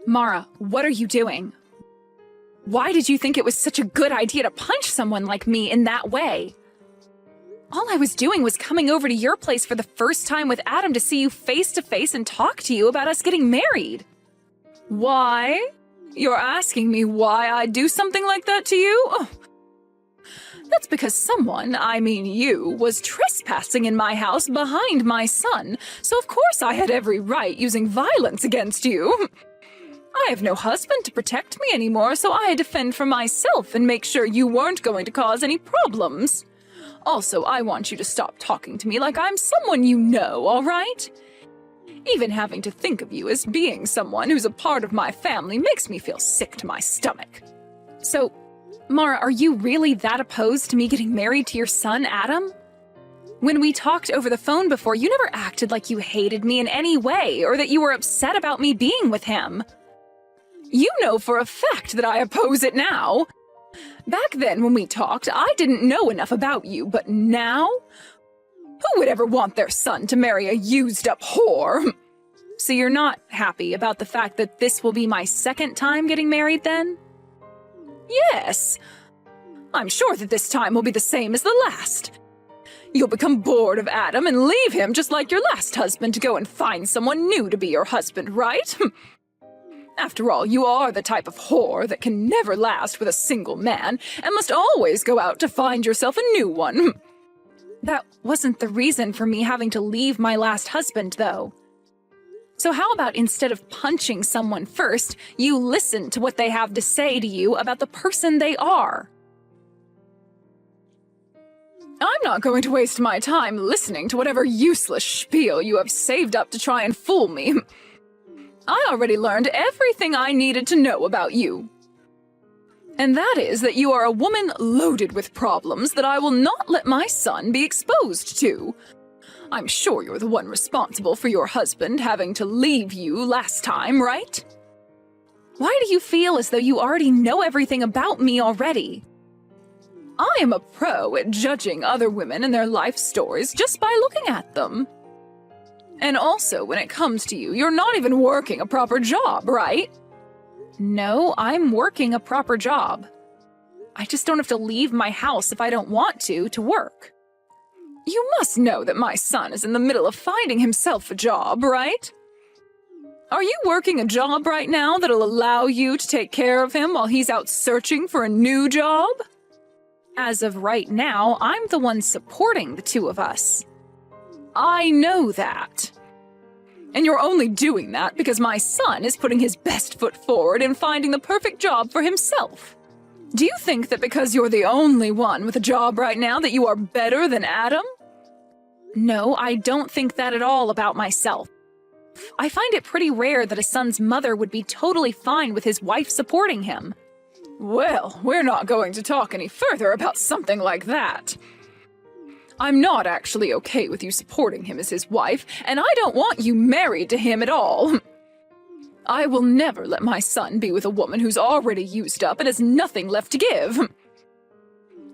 Mara, what are you doing? Why did you think it was such a good idea to punch someone like me in that way? All I was doing was coming over to your place for the first time with Adam to see you face to face and talk to you about us getting married. Why? You're asking me why I'd do something like that to you? Oh. That's because someone, I mean you, was trespassing in my house behind my son, so of course I had every right using violence against you. I have no husband to protect me anymore, so I had to fend for myself and make sure you weren't going to cause any problems. Also, I want you to stop talking to me like I'm someone you know, all right? Even having to think of you as being someone who's a part of my family makes me feel sick to my stomach. So, Mara, are you really that opposed to me getting married to your son, Adam? When we talked over the phone before, you never acted like you hated me in any way or that you were upset about me being with him. You know for a fact that I oppose it now. Back then when we talked, I didn't know enough about you, but now? Who would ever want their son to marry a used-up whore? So you're not happy about the fact that this will be my second time getting married then? Yes. I'm sure that this time will be the same as the last. You'll become bored of Adam and leave him just like your last husband to go and find someone new to be your husband, right? After all, you are the type of whore that can never last with a single man and must always go out to find yourself a new one. That wasn't the reason for me having to leave my last husband, though. So how about instead of punching someone first, you listen to what they have to say to you about the person they are? I'm not going to waste my time listening to whatever useless spiel you have saved up to try and fool me. I already learned everything I needed to know about you. And that is that you are a woman loaded with problems that I will not let my son be exposed to. I'm sure you're the one responsible for your husband having to leave you last time, right? Why do you feel as though you already know everything about me already? I am a pro at judging other women and their life stories just by looking at them. And also, when it comes to you, you're not even working a proper job, right? No, I'm working a proper job. I just don't have to leave my house if I don't want to work. You must know that my son is in the middle of finding himself a job, right? Are you working a job right now that'll allow you to take care of him while he's out searching for a new job? As of right now, I'm the one supporting the two of us. I know that. And you're only doing that because my son is putting his best foot forward in finding the perfect job for himself. Do you think that because you're the only one with a job right now that you are better than Adam? No, I don't think that at all about myself. I find it pretty rare that a son's mother would be totally fine with his wife supporting him. Well, we're not going to talk any further about something like that. I'm not actually okay with you supporting him as his wife, and I don't want you married to him at all. I will never let my son be with a woman who's already used up and has nothing left to give.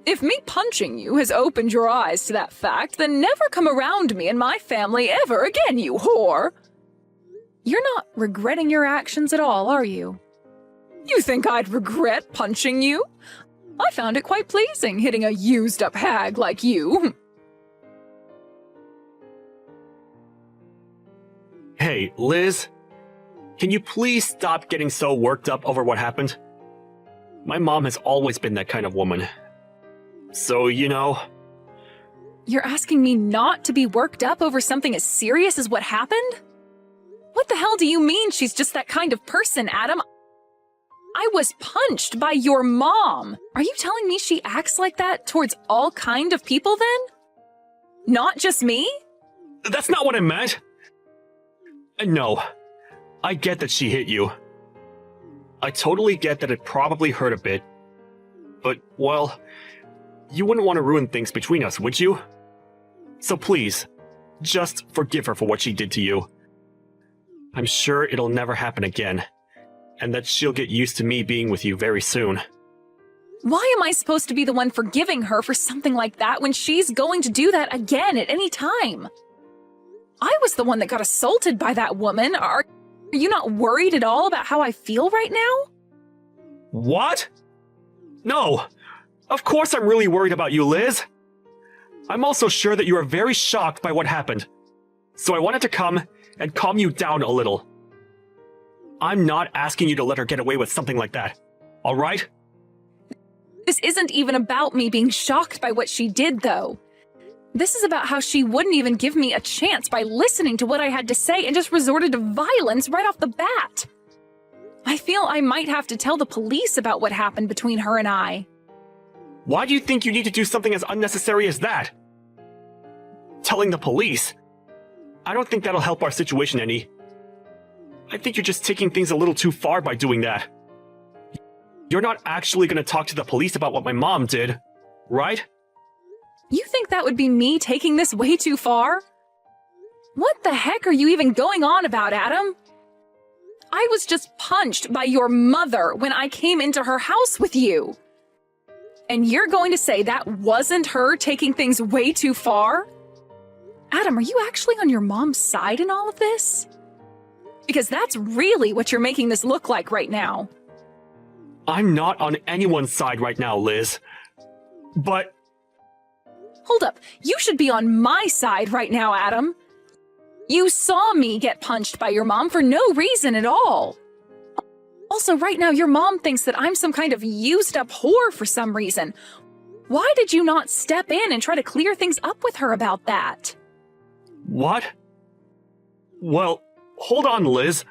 If me punching you has opened your eyes to that fact, then never come around me and my family ever again, you whore! You're not regretting your actions at all, are you? You think I'd regret punching you? I found it quite pleasing hitting a used-up hag like you. Hey, Liz, can you please stop getting so worked up over what happened? My mom has always been that kind of woman. So, you know... You're asking me not to be worked up over something as serious as what happened? What the hell do you mean she's just that kind of person, Adam? I was punched by your mom. Are you telling me she acts like that towards all kind of people then? Not just me? That's not what I meant! No, I get that she hit you. I totally get that it probably hurt a bit. But, well, you wouldn't want to ruin things between us, would you? So please, just forgive her for what she did to you. I'm sure it'll never happen again, and that she'll get used to me being with you very soon. Why am I supposed to be the one forgiving her for something like that when she's going to do that again at any time? I was the one that got assaulted by that woman. Are Are you not worried at all about how I feel right now? What? No. Of course I'm really worried about you, Liz. I'm also sure that you are very shocked by what happened. So I wanted to come and calm you down a little. I'm not asking you to let her get away with something like that. All right? This isn't even about me being shocked by what she did, though. This is about how she wouldn't even give me a chance by listening to what I had to say and just resorted to violence right off the bat. I feel I might have to tell the police about what happened between her and I. Why do you think you need to do something as unnecessary as that? Telling the police? I don't think that'll help our situation any. I think you're just taking things a little too far by doing that. You're not actually going to talk to the police about what my mom did, right? You think that would be me taking this way too far? What the heck are you even going on about, Adam? I was just punched by your mother when I came into her house with you. And you're going to say that wasn't her taking things way too far? Adam, are you actually on your mom's side in all of this? Because that's really what you're making this look like right now. I'm not on anyone's side right now, Liz. But... Hold up, you should be on my side right now, Adam. You saw me get punched by your mom for no reason at all. Also, right now, your mom thinks that I'm some kind of used-up whore for some reason. Why did you not step in and try to clear things up with her about that? What? Well, hold on, Liz.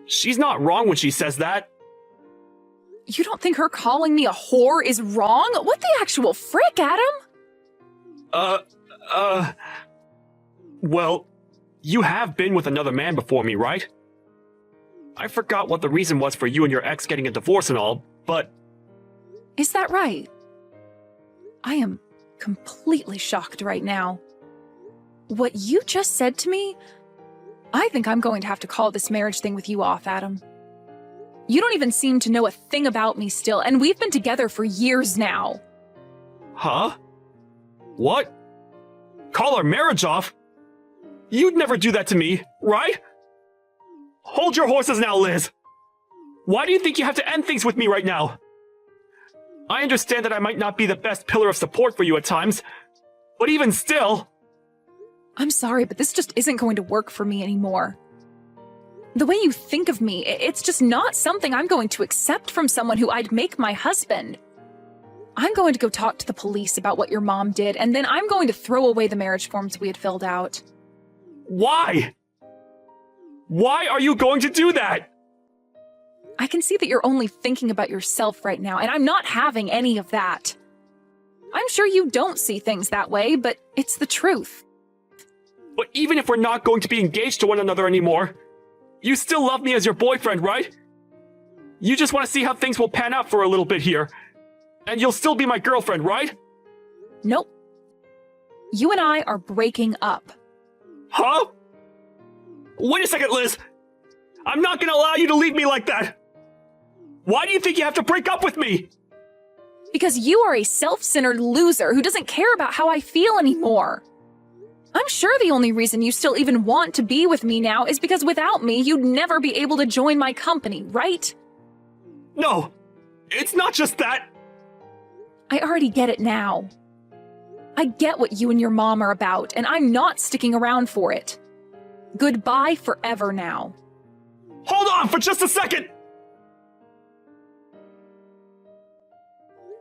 She's not wrong when she says that. You don't think her calling me a whore is wrong? What the actual frick, Adam? Well, you have been with another man before me, right? I forgot what the reason was for you and your ex getting a divorce and all, but... Is that right? I am completely shocked right now. What you just said to me? I think I'm going to have to call this marriage thing with you off, Adam. You don't even seem to know a thing about me still, and we've been together for years now. Huh? What? Call our marriage off? You'd never do that to me, right? Hold your horses now, Liz. Why do you think you have to end things with me right now? I understand that I might not be the best pillar of support for you at times, but even still... I'm sorry, but this just isn't going to work for me anymore. The way you think of me, it's just not something I'm going to accept from someone who I'd make my husband. I'm going to go talk to the police about what your mom did, and then I'm going to throw away the marriage forms we had filled out. Why? Why are you going to do that? I can see that you're only thinking about yourself right now, and I'm not having any of that. I'm sure you don't see things that way, but it's the truth. But even if we're not going to be engaged to one another anymore, you still love me as your boyfriend, right? You just want to see how things will pan out for a little bit here. And you'll still be my girlfriend, right? Nope. You and I are breaking up. Huh? Wait a second, Liz. I'm not going to allow you to leave me like that. Why do you think you have to break up with me? Because you are a self-centered loser who doesn't care about how I feel anymore. I'm sure the only reason you still even want to be with me now is because without me, you'd never be able to join my company, right? No, it's not just that. I already get it now. I get what you and your mom are about, and I'm not sticking around for it. Goodbye forever now. Hold on for just a second!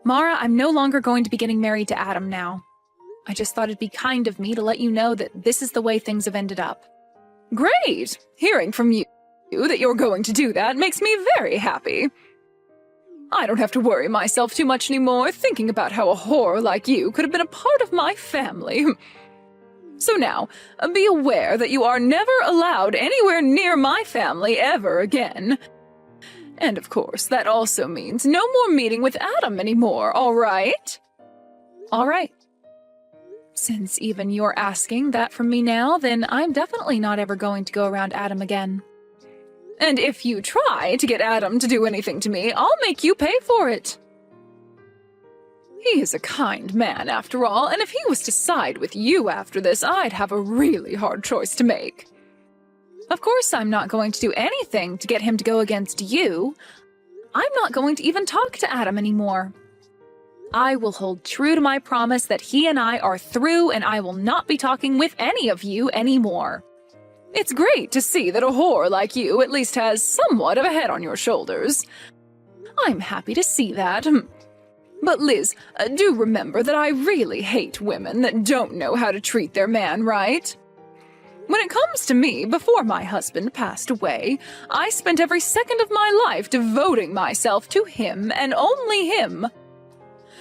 Mara, I'm no longer going to be getting married to Adam now. I just thought it'd be kind of me to let you know that this is the way things have ended up. Great! Hearing from you that you're going to do that makes me very happy. I don't have to worry myself too much anymore thinking about how a whore like you could have been a part of my family. So now, be aware that you are never allowed anywhere near my family ever again. And of course, that also means no more meeting with Adam anymore, all right? All right. Since even you're asking that from me now, then I'm definitely not ever going to go around Adam again. And if you try to get Adam to do anything to me, I'll make you pay for it. He is a kind man, after all, and if he was to side with you after this, I'd have a really hard choice to make. Of course I'm not going to do anything to get him to go against you. I'm not going to even talk to Adam anymore. I will hold true to my promise that he and I are through, and I will not be talking with any of you anymore. It's great to see that a whore like you at least has somewhat of a head on your shoulders. I'm happy to see that. But Liz, do remember that I really hate women that don't know how to treat their man right. When it comes to me, before my husband passed away, I spent every second of my life devoting myself to him and only him.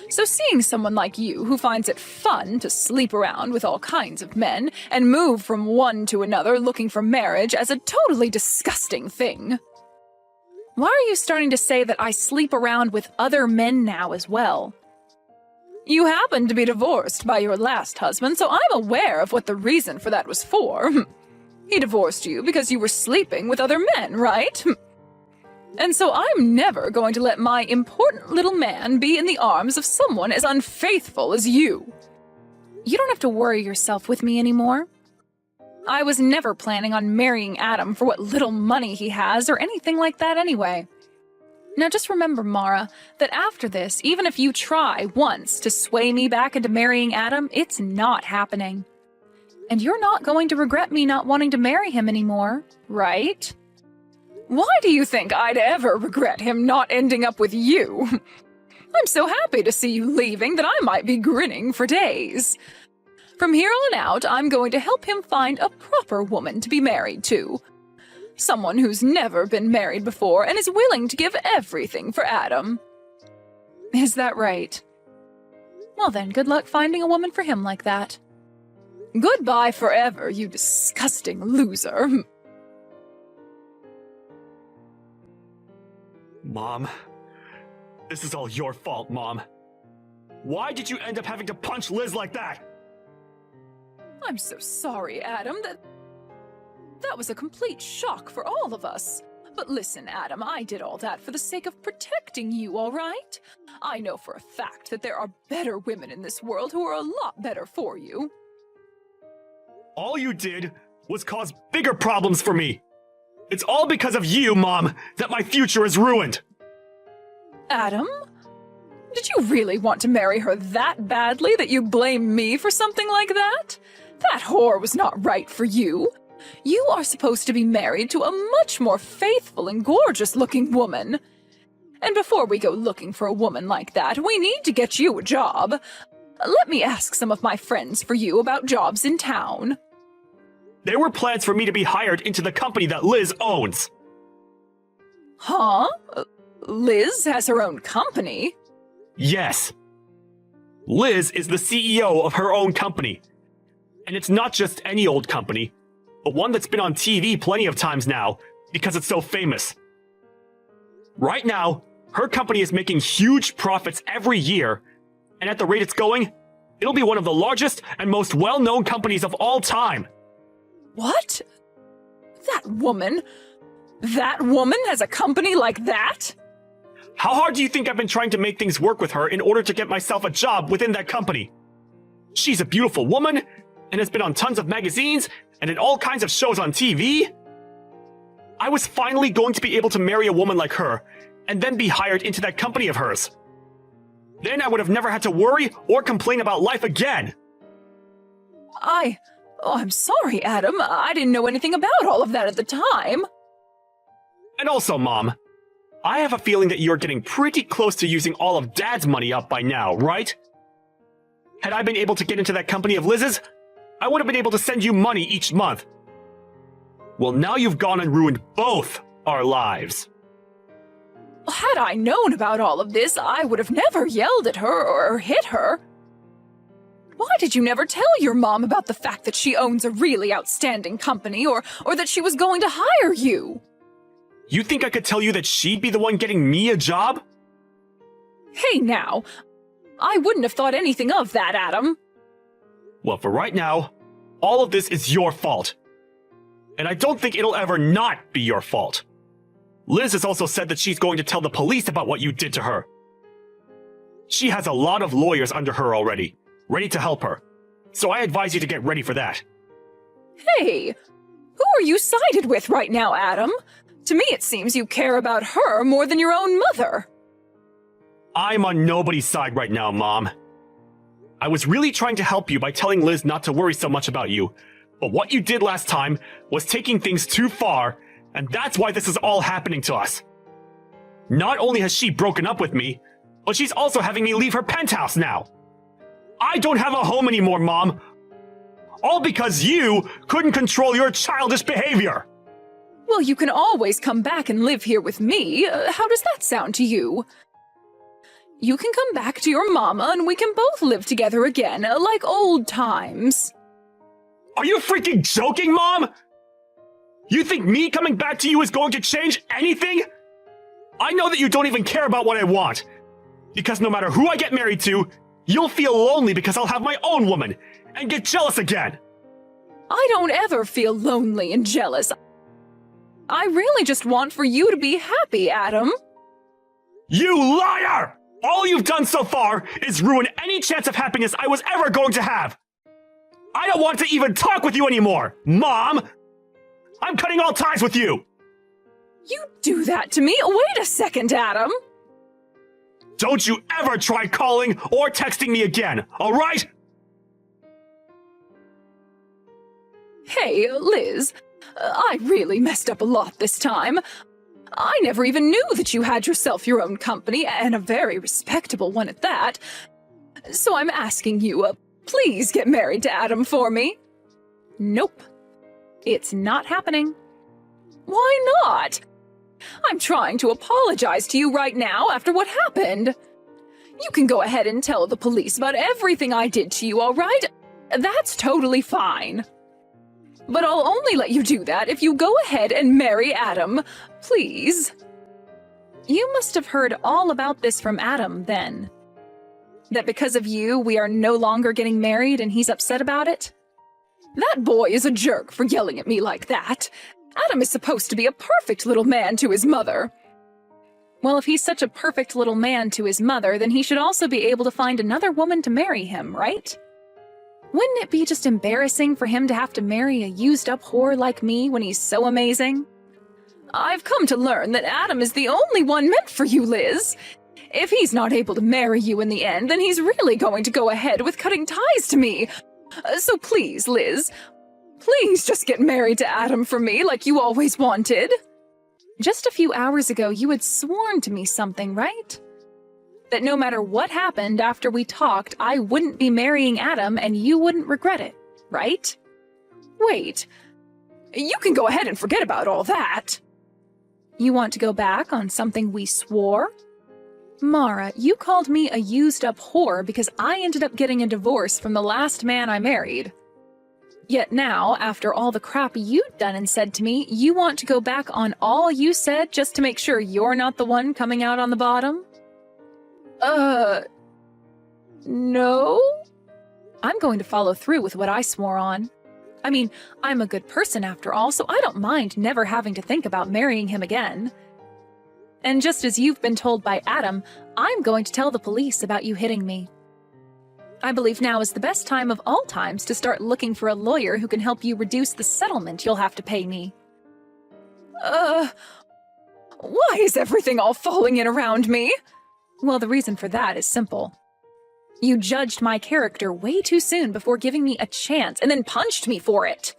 So seeing someone like you who finds it fun to sleep around with all kinds of men and move from one to another looking for marriage as a totally disgusting thing. Why are you starting to say that I sleep around with other men now as well? You happened to be divorced by your last husband, so I'm aware of what the reason for that was for. He divorced you because you were sleeping with other men, right? And so I'm never going to let my important little man be in the arms of someone as unfaithful as you. You don't have to worry yourself with me anymore. I was never planning on marrying Adam for what little money he has or anything like that anyway. Now just remember, Mara, that after this, even if you try once to sway me back into marrying Adam, it's not happening. And you're not going to regret me not wanting to marry him anymore, right? Why do you think I'd ever regret him not ending up with you? I'm so happy to see you leaving that I might be grinning for days. From here on out, I'm going to help him find a proper woman to be married to. Someone who's never been married before and is willing to give everything for Adam. Is that right? Well then, good luck finding a woman for him like that. Goodbye forever, you disgusting loser. Mom, this is all your fault, Mom. Why did you end up having to punch Liz like that? I'm so sorry, Adam. That was a complete shock for all of us. But listen, Adam, I did all that for the sake of protecting you, all right? I know for a fact that there are better women in this world who are a lot better for you. All you did was cause bigger problems for me. It's all because of you, Mom, that my future is ruined. Adam? Did you really want to marry her that badly that you blame me for something like that? That whore was not right for you. You are supposed to be married to a much more faithful and gorgeous-looking woman. And before we go looking for a woman like that, we need to get you a job. Let me ask some of my friends for you about jobs in town. There were plans for me to be hired into the company that Liz owns. Huh? Liz has her own company? Yes. Liz is the CEO of her own company. And it's not just any old company, but one that's been on TV plenty of times now because it's so famous. Right now, her company is making huge profits every year, and at the rate it's going, it'll be one of the largest and most well-known companies of all time. What? That woman has a company like that? How hard do you think I've been trying to make things work with her in order to get myself a job within that company? She's a beautiful woman, and has been on tons of magazines and in all kinds of shows on TV. I was finally going to be able to marry a woman like her, and then be hired into that company of hers. Then I would have never had to worry or complain about life again. I'm sorry, Adam. I didn't know anything about all of that at the time. And also, Mom, I have a feeling that you're getting pretty close to using all of Dad's money up by now, right? Had I been able to get into that company of Liz's, I would have been able to send you money each month. Well, now you've gone and ruined both our lives. Had I known about all of this, I would have never yelled at her or hit her. Why did you never tell your mom about the fact that she owns a really outstanding company or that she was going to hire you? You think I could tell you that she'd be the one getting me a job? Hey now, I wouldn't have thought anything of that, Adam. Well, for right now, all of this is your fault. And I don't think it'll ever not be your fault. Liz has also said that she's going to tell the police about what you did to her. She has a lot of lawyers under her already, ready to help her. So I advise you to get ready for that. Hey, Who are you sided with right now, Adam? To me, it seems you care about her more than your own mother. I'm on nobody's side right now, Mom. I was really trying to help you by telling Liz not to worry so much about you, but what you did last time was taking things too far, and that's why this is all happening to us. Not only has she broken up with me, but she's also having me leave her penthouse now. I don't have a home anymore, Mom. All because you couldn't control your childish behavior. Well, you can always come back and live here with me. How does that sound to you? You can come back to your mama and we can both live together again, like old times. Are you freaking joking, Mom? You think me coming back to you is going to change anything? I know that you don't even care about what I want. Because no matter who I get married to, you'll feel lonely because I'll have my own woman and get jealous again. I don't ever feel lonely and jealous. I really just want for you to be happy, Adam. You liar! All you've done so far is ruin any chance of happiness I was ever going to have. I don't want to even talk with you anymore, Mom! I'm cutting all ties with you! You do that to me? Wait a second, Adam. Don't you ever try calling or texting me again, alright? Hey, Liz, I really messed up a lot this time. I never even knew that you had yourself your own company, and a very respectable one at that. So I'm asking you, please get married to Adam for me. Nope. It's not happening. Why not? I'm trying to apologize to you right now after what happened. You can go ahead and tell the police about everything I did to you, all right? That's totally fine. But I'll only let you do that if you go ahead and marry Adam, please. You must have heard all about this from Adam, then. That because of you, we are no longer getting married and he's upset about it? That boy is a jerk for yelling at me like that. Adam is supposed to be a perfect little man to his mother. Well, if he's such a perfect little man to his mother, then he should also be able to find another woman to marry him, right? Wouldn't it be just embarrassing for him to have to marry a used-up whore like me when he's so amazing? I've come to learn that Adam is the only one meant for you, Liz. If he's not able to marry you in the end, then he's really going to go ahead with cutting ties to me. So please, Liz, please just get married to Adam for me like you always wanted. Just a few hours ago, you had sworn to me something, right? That no matter what happened after we talked, I wouldn't be marrying Adam and you wouldn't regret it, right? Wait, you can go ahead and forget about all that. You want to go back on something we swore? Mara, you called me a used-up whore because I ended up getting a divorce from the last man I married. Yet now, after all the crap you'd done and said to me, you want to go back on all you said just to make sure you're not the one coming out on the bottom? No? I'm going to follow through with what I swore on. I mean, I'm a good person after all, so I don't mind never having to think about marrying him again. And just as you've been told by Adam, I'm going to tell the police about you hitting me. I believe now is the best time of all times to start looking for a lawyer who can help you reduce the settlement you'll have to pay me. Why is everything all falling in around me? Well, the reason for that is simple. You judged my character way too soon before giving me a chance and then punched me for it.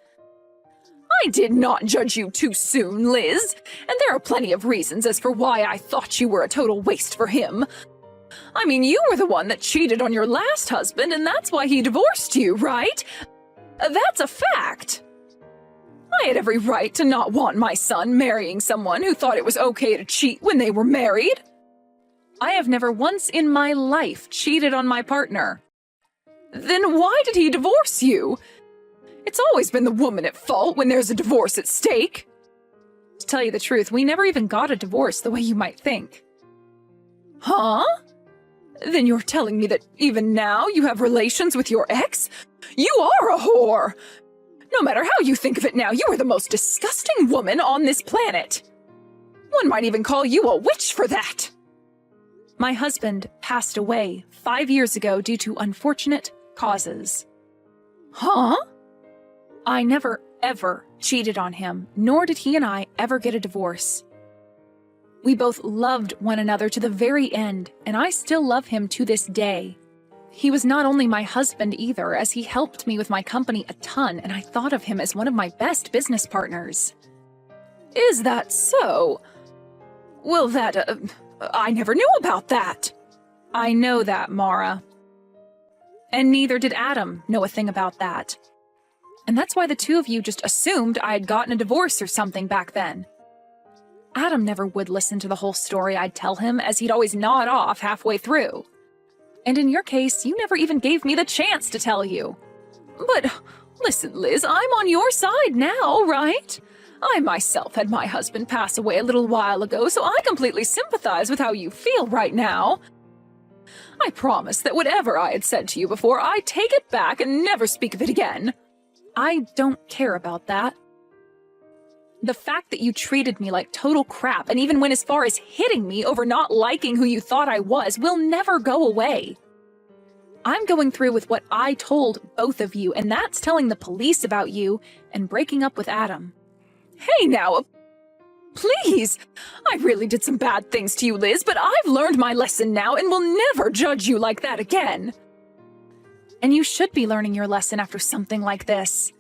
I did not judge you too soon, Liz, and there are plenty of reasons as for why I thought you were a total waste for him. I mean, you were the one that cheated on your last husband, and that's why he divorced you, right? That's a fact. I had every right to not want my son marrying someone who thought it was okay to cheat when they were married. I have never once in my life cheated on my partner. Then why did he divorce you? It's always been the woman at fault when there's a divorce at stake. To tell you the truth, we never even got a divorce the way you might think. Huh? Then you're telling me that even now you have relations with your ex? You are a whore! No matter how you think of it now, you are the most disgusting woman on this planet. One might even call you a witch for that. My husband passed away 5 years ago due to unfortunate causes. Huh? I never, ever cheated on him, nor did he and I ever get a divorce. We both loved one another to the very end, and I still love him to this day. He was not only my husband either, as he helped me with my company a ton, and I thought of him as one of my best business partners. Is that so? Well, I never knew about that. I know that, Mara. And neither did Adam know a thing about that. And that's why the two of you just assumed I had gotten a divorce or something back then. Adam never would listen to the whole story I'd tell him, as he'd always nod off halfway through. And in your case, you never even gave me the chance to tell you. But listen, Liz, I'm on your side now, right? I myself had my husband pass away a little while ago, so I completely sympathize with how you feel right now. I promise that whatever I had said to you before, I take it back and never speak of it again. I don't care about that. The fact that you treated me like total crap and even went as far as hitting me over not liking who you thought I was will never go away. I'm going through with what I told both of you, and that's telling the police about you and breaking up with Adam. Hey now, please! I really did some bad things to you, Liz, but I've learned my lesson now and will never judge you like that again. And you should be learning your lesson after something like this.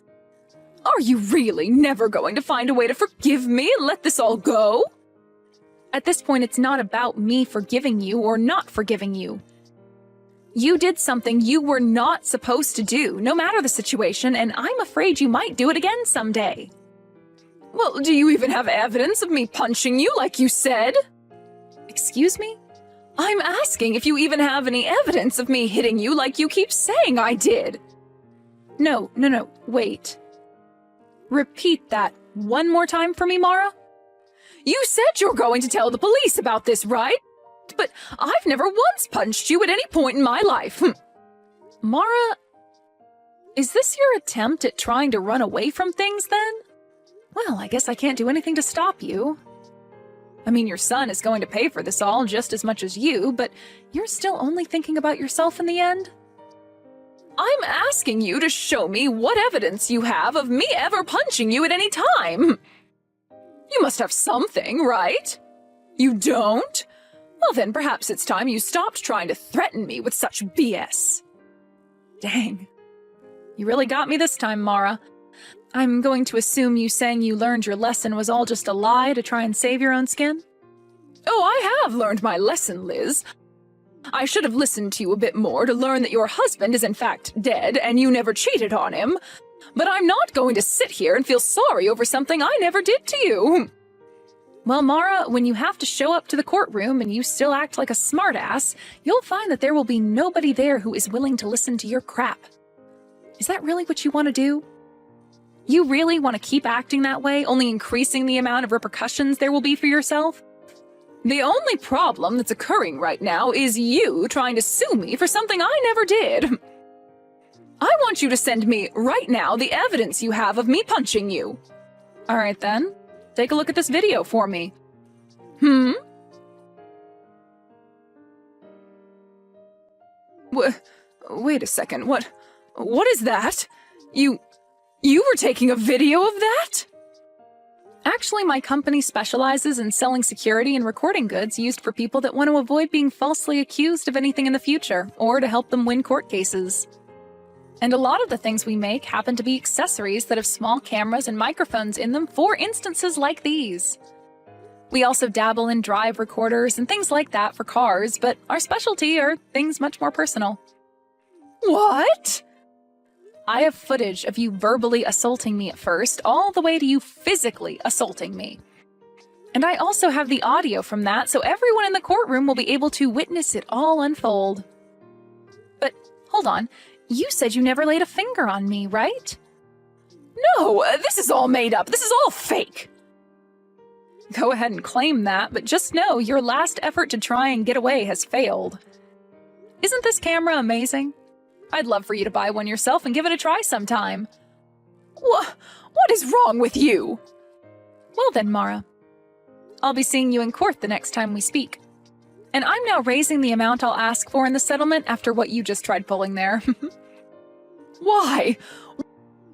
Are you really never going to find a way to forgive me and let this all go? At this point, it's not about me forgiving you or not forgiving you. You did something you were not supposed to do, no matter the situation, and I'm afraid you might do it again someday. Well, do you even have evidence of me punching you like you said? Excuse me? I'm asking if you even have any evidence of me hitting you like you keep saying I did. No, wait. Repeat that one more time for me, Mara. You said you're going to tell the police about this, right? But I've never once punched you at any point in my life. Mara, is this your attempt at trying to run away from things then? Well, I guess I can't do anything to stop you. I mean, your son is going to pay for this all just as much as you, but you're still only thinking about yourself in the end? I'm asking you to show me what evidence you have of me ever punching you at any time. You must have something, right? You don't? Well, then perhaps it's time you stopped trying to threaten me with such BS. Dang. You really got me this time, Mara. I'm going to assume you saying you learned your lesson was all just a lie to try and save your own skin? Oh, I have learned my lesson, Liz. I should have listened to you a bit more to learn that your husband is in fact dead and you never cheated on him. But I'm not going to sit here and feel sorry over something I never did to you. Well, Mara, when you have to show up to the courtroom and you still act like a smartass, you'll find that there will be nobody there who is willing to listen to your crap. Is that really what you want to do? You really want to keep acting that way, only increasing the amount of repercussions there will be for yourself? The only problem that's occurring right now is you trying to sue me for something I never did. I want you to send me, right now, the evidence you have of me punching you. All right, then. Take a look at this video for me. Wait a second, what is that? You were taking a video of that? Actually, my company specializes in selling security and recording goods used for people that want to avoid being falsely accused of anything in the future, or to help them win court cases. And a lot of the things we make happen to be accessories that have small cameras and microphones in them for instances like these. We also dabble in drive recorders and things like that for cars, but our specialty are things much more personal. What? I have footage of you verbally assaulting me at first, all the way to you physically assaulting me. And I also have the audio from that, so everyone in the courtroom will be able to witness it all unfold. But hold on, you said you never laid a finger on me, right? No, this is all made up. This is all fake. Go ahead and claim that, but just know your last effort to try and get away has failed. Isn't this camera amazing? I'd love for you to buy one yourself and give it a try sometime. What is wrong with you? Well then, Mara. I'll be seeing you in court the next time we speak. And I'm now raising the amount I'll ask for in the settlement after what you just tried pulling there. Why?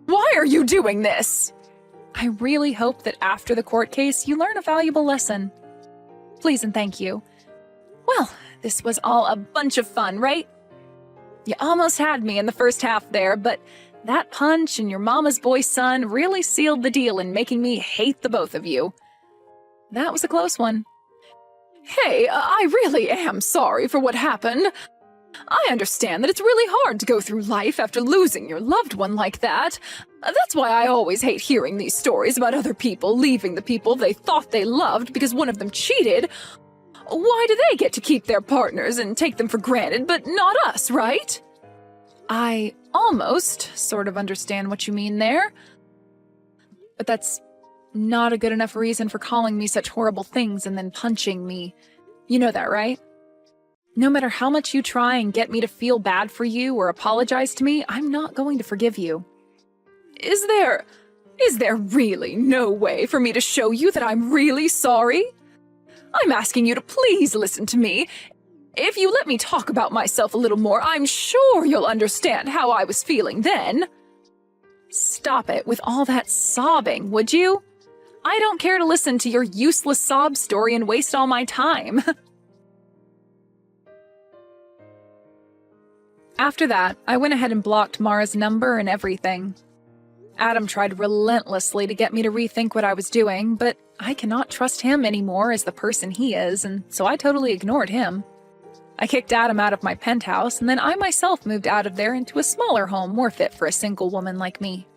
Why are you doing this? I really hope that after the court case, you learn a valuable lesson. Please and thank you. Well, this was all a bunch of fun, right? You almost had me in the first half there, but that punch and your mama's boy son really sealed the deal in making me hate the both of you. That was a close one. Hey, I really am sorry for what happened. I understand that it's really hard to go through life after losing your loved one like that. That's why I always hate hearing these stories about other people leaving the people they thought they loved because one of them cheated. Why do they get to keep their partners and take them for granted, but not us, right? I almost sort of understand what you mean there. But that's not a good enough reason for calling me such horrible things and then punching me. You know that, right? No matter how much you try and get me to feel bad for you or apologize to me, I'm not going to forgive you. Is there really no way for me to show you that I'm really sorry? I'm asking you to please listen to me. If you let me talk about myself a little more, I'm sure you'll understand how I was feeling then. Stop it with all that sobbing, would you? I don't care to listen to your useless sob story and waste all my time. After that, I went ahead and blocked Mara's number and everything. Adam tried relentlessly to get me to rethink what I was doing, but I cannot trust him anymore as the person he is, and so I totally ignored him. I kicked Adam out of my penthouse, and then I myself moved out of there into a smaller home more fit for a single woman like me.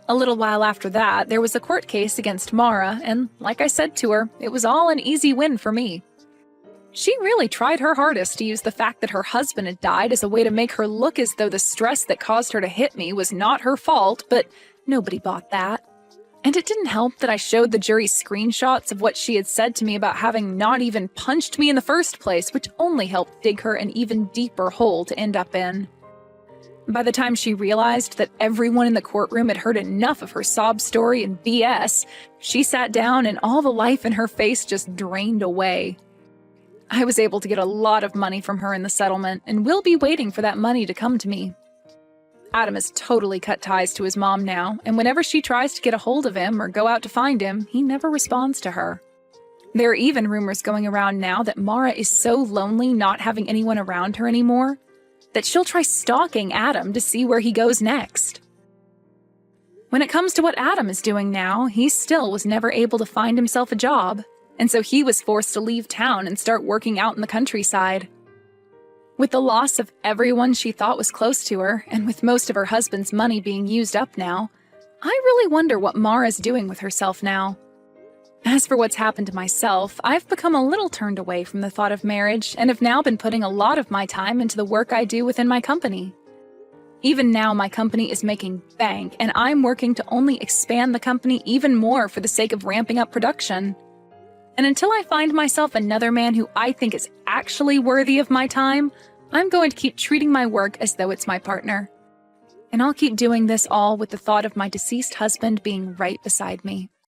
A little while after that, there was a court case against Mara, and like I said to her, it was all an easy win for me. She really tried her hardest to use the fact that her husband had died as a way to make her look as though the stress that caused her to hit me was not her fault, but nobody bought that. And it didn't help that I showed the jury screenshots of what she had said to me about having not even punched me in the first place, which only helped dig her an even deeper hole to end up in. By the time she realized that everyone in the courtroom had heard enough of her sob story and BS, she sat down and all the life in her face just drained away. I was able to get a lot of money from her in the settlement, and will be waiting for that money to come to me. Adam has totally cut ties to his mom now, and whenever she tries to get a hold of him or go out to find him, he never responds to her. There are even rumors going around now that Mara is so lonely not having anyone around her anymore, that she'll try stalking Adam to see where he goes next. When it comes to what Adam is doing now, he still was never able to find himself a job, and so he was forced to leave town and start working out in the countryside. With the loss of everyone she thought was close to her, and with most of her husband's money being used up now, I really wonder what Mara's doing with herself now. As for what's happened to myself, I've become a little turned away from the thought of marriage and have now been putting a lot of my time into the work I do within my company. Even now, my company is making bank, and I'm working to only expand the company even more for the sake of ramping up production. And until I find myself another man who I think is actually worthy of my time, I'm going to keep treating my work as though it's my partner. And I'll keep doing this all with the thought of my deceased husband being right beside me.